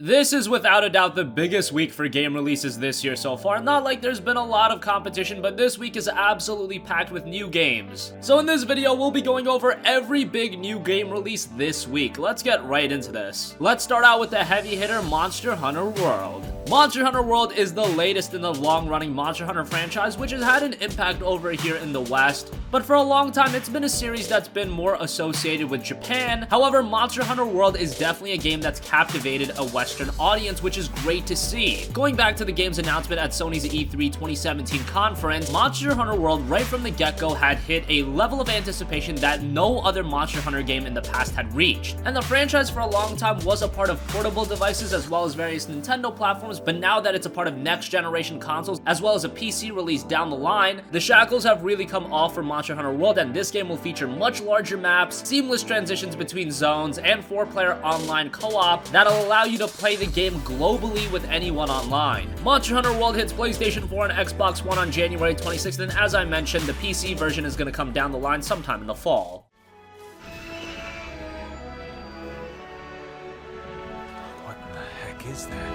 This is without a doubt the biggest week for game releases this year so far. Not like there's been a lot of competition, but this week is absolutely packed with new games. So in this video, we'll be going over every big new game release this week. Let's get right into this. Let's start out with the heavy hitter, Monster Hunter World. Monster Hunter World is the latest in the long-running Monster Hunter franchise, which has had an impact over here in the West, but for a long time it's been a series that's been more associated with Japan. However, Monster Hunter World is definitely a game that's captivated a Western audience, which is great to see. Going back to the game's announcement at Sony's E3 2017 conference, Monster Hunter World right from the get-go had hit a level of anticipation that no other Monster Hunter game in the past had reached. And the franchise for a long time was a part of portable devices as well as various Nintendo platforms, but now that it's a part of next-generation consoles as well as a PC release down the line, the shackles have really come off for Monster Hunter World, and this game will feature much larger maps, seamless transitions between zones, and 4-player online co-op that'll allow you to play the game globally with anyone online. Monster Hunter World hits PlayStation 4 and Xbox One on January 26th, and as I mentioned, the PC version is going to come down the line sometime in the fall. What in the heck is that?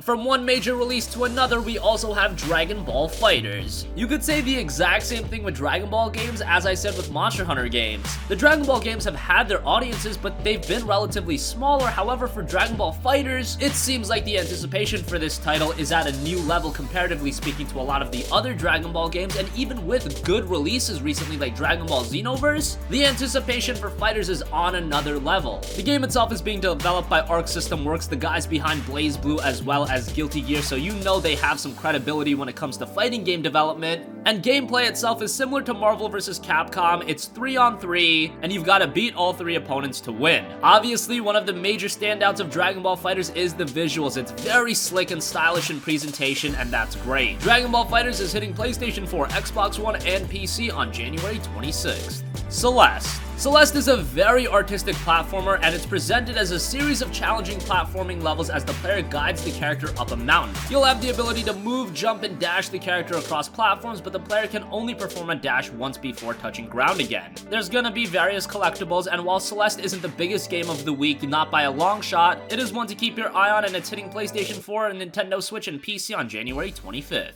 From one major release to another, we also have Dragon Ball FighterZ. You could say the exact same thing with Dragon Ball games as I said with Monster Hunter games. The Dragon Ball games have had their audiences, but they've been relatively smaller. However, for Dragon Ball FighterZ, it seems like the anticipation for this title is at a new level comparatively speaking to a lot of the other Dragon Ball games, and even with good releases recently like Dragon Ball Xenoverse, the anticipation for FighterZ is on another level. The game itself is being developed by Arc System Works, the guys behind BlazBlue as well as Guilty Gear, so you know they have some credibility when it comes to fighting game development. And gameplay itself is similar to Marvel vs. Capcom. It's 3-on-3, and you've got to beat all 3 opponents to win. Obviously, one of the major standouts of Dragon Ball FighterZ is the visuals. It's very slick and stylish in presentation, and that's great. Dragon Ball FighterZ is hitting PlayStation 4, Xbox One, and PC on January 26th. Celeste. Celeste is a very artistic platformer, and it's presented as a series of challenging platforming levels as the player guides the character up a mountain. You'll have the ability to move, jump, and dash the character across platforms, but the player can only perform a dash once before touching ground again. There's gonna be various collectibles, and while Celeste isn't the biggest game of the week, not by a long shot, it is one to keep your eye on, and it's hitting PlayStation 4 and Nintendo Switch and PC on January 25th.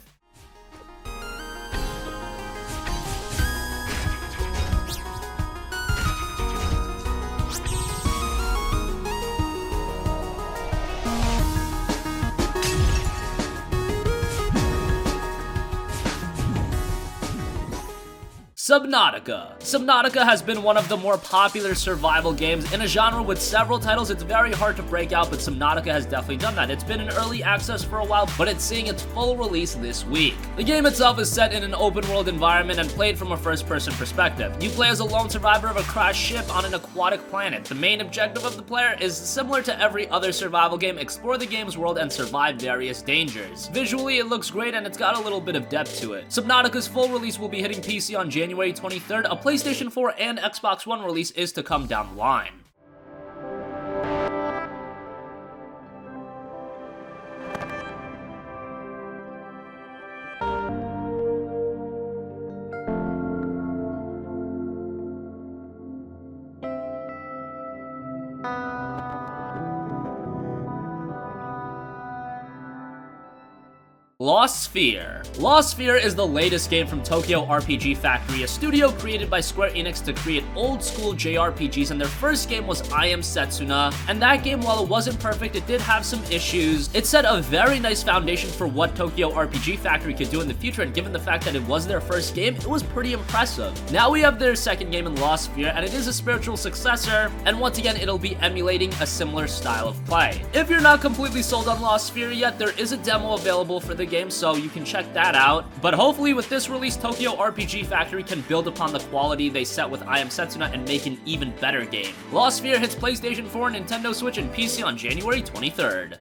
Subnautica. Subnautica has been one of the more popular survival games in a genre with several titles. It's very hard to break out, but Subnautica has definitely done that. It's been in early access for a while, but it's seeing its full release this week. The game itself is set in an open world environment and played from a first-person perspective. You play as a lone survivor of a crashed ship on an aquatic planet. The main objective of the player is similar to every other survival game: explore the game's world and survive various dangers. Visually, it looks great and it's got a little bit of depth to it. Subnautica's full release will be hitting PC on January 23rd. A PlayStation 4 and Xbox One release is to come down the line. Lost Sphear. Lost Sphear is the latest game from Tokyo RPG Factory, a studio created by Square Enix to create old-school JRPGs, and their first game was I Am Setsuna, and that game, while it wasn't perfect, it did have some issues. It set a very nice foundation for what Tokyo RPG Factory could do in the future, and given the fact that it was their first game, it was pretty impressive. Now we have their second game in Lost Sphear, and it is a spiritual successor, and once again, it'll be emulating a similar style of play. If you're not completely sold on Lost Sphear yet, there is a demo available for the game game, so you can check that out. But hopefully with this release, Tokyo RPG Factory can build upon the quality they set with I Am Setsuna and make an even better game. Lost Sphear hits PlayStation 4, Nintendo Switch, and PC on January 23rd.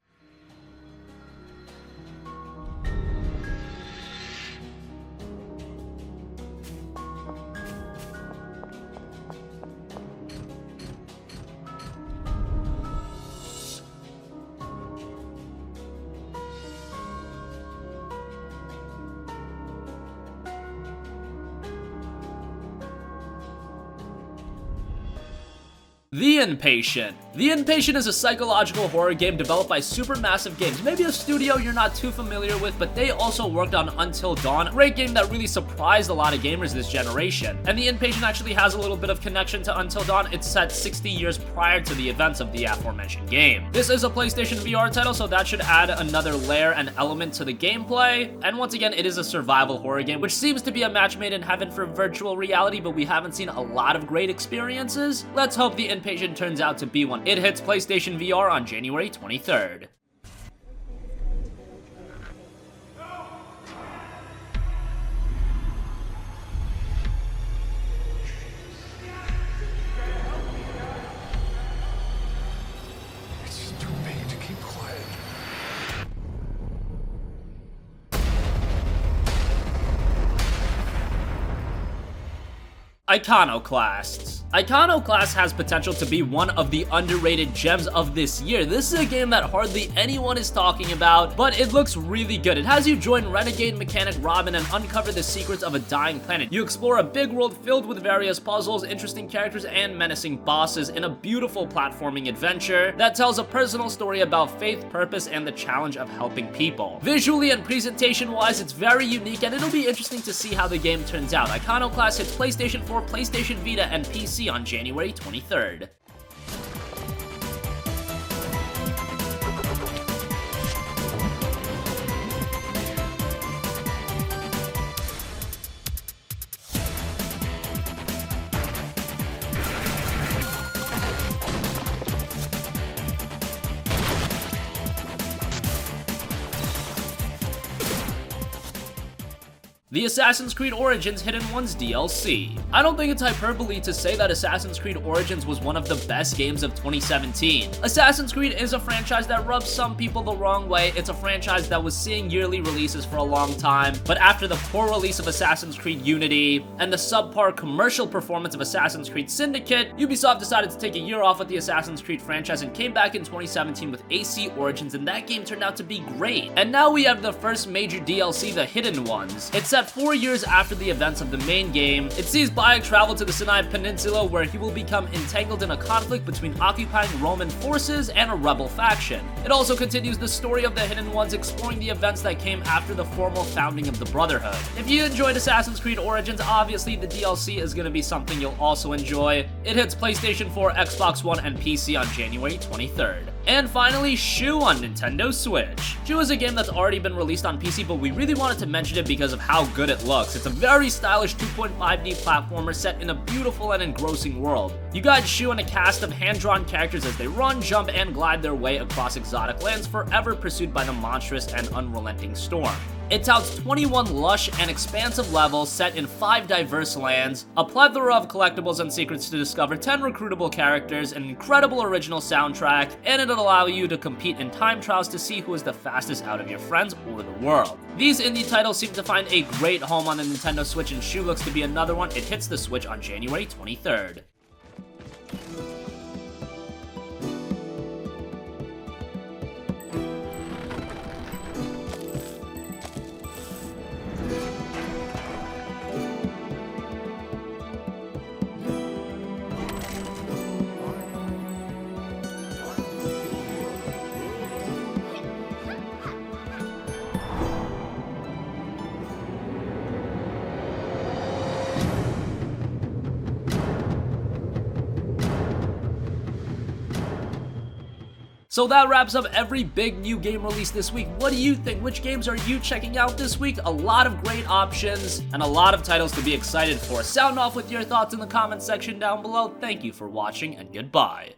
The Inpatient. The Inpatient is a psychological horror game developed by Supermassive Games, maybe a studio you're not too familiar with, but they also worked on Until Dawn, a great game that really surprised a lot of gamers this generation. And The Inpatient actually has a little bit of connection to Until Dawn. It's set 60 years prior to the events of the aforementioned game. This is a PlayStation VR title, so that should add another layer and element to the gameplay. And once again, it is a survival horror game, which seems to be a match made in heaven for virtual reality, but we haven't seen a lot of great experiences. Let's hope The Inpatient turns out to be one. It hits PlayStation VR on January 23rd. It's too big to keep quiet. Iconoclasts. Iconoclasts has potential to be one of the underrated gems of this year. This is a game that hardly anyone is talking about, but it looks really good. It has you join renegade mechanic Robin and uncover the secrets of a dying planet. You explore a big world filled with various puzzles, interesting characters, and menacing bosses in a beautiful platforming adventure that tells a personal story about faith, purpose, and the challenge of helping people. Visually and presentation-wise, it's very unique, and it'll be interesting to see how the game turns out. Iconoclasts hits PlayStation 4, PlayStation Vita, and PC on January 23rd. The Assassin's Creed Origins Hidden Ones DLC. I don't think it's hyperbole to say that Assassin's Creed Origins was one of the best games of 2017. Assassin's Creed is a franchise that rubs some people the wrong way. It's a franchise that was seeing yearly releases for a long time, but after the poor release of Assassin's Creed Unity and the subpar commercial performance of Assassin's Creed Syndicate, Ubisoft decided to take a year off with the Assassin's Creed franchise and came back in 2017 with AC Origins, and that game turned out to be great. And now we have the first major DLC, the Hidden Ones. It's set 4 years after the events of the main game. It sees Bayek travel to the Sinai Peninsula, where he will become entangled in a conflict between occupying Roman forces and a rebel faction. It also continues the story of the Hidden Ones, exploring the events that came after the formal founding of the Brotherhood. If you enjoyed Assassin's Creed Origins, obviously the DLC is going to be something you'll also enjoy. It hits PlayStation 4, Xbox One, and PC on January 23rd. And finally, Shu on Nintendo Switch. Shu is a game that's already been released on PC, but we really wanted to mention it because of how good it looks. It's a very stylish 2.5D platformer set in a beautiful and engrossing world. You guide Shu and a cast of hand-drawn characters as they run, jump, and glide their way across exotic lands, forever pursued by the monstrous and unrelenting storm. It touts 21 lush and expansive levels set in 5 diverse lands, a plethora of collectibles and secrets to discover, 10 recruitable characters, an incredible original soundtrack, and it'll allow you to compete in time trials to see who is the fastest out of your friends or the world. These indie titles seem to find a great home on the Nintendo Switch, and Shu looks to be another one. It hits the Switch on January 23rd. So that wraps up every big new game release this week. What do you think? Which games are you checking out this week? A lot of great options and a lot of titles to be excited for. Sound off with your thoughts in the comment section down below. Thank you for watching, and goodbye.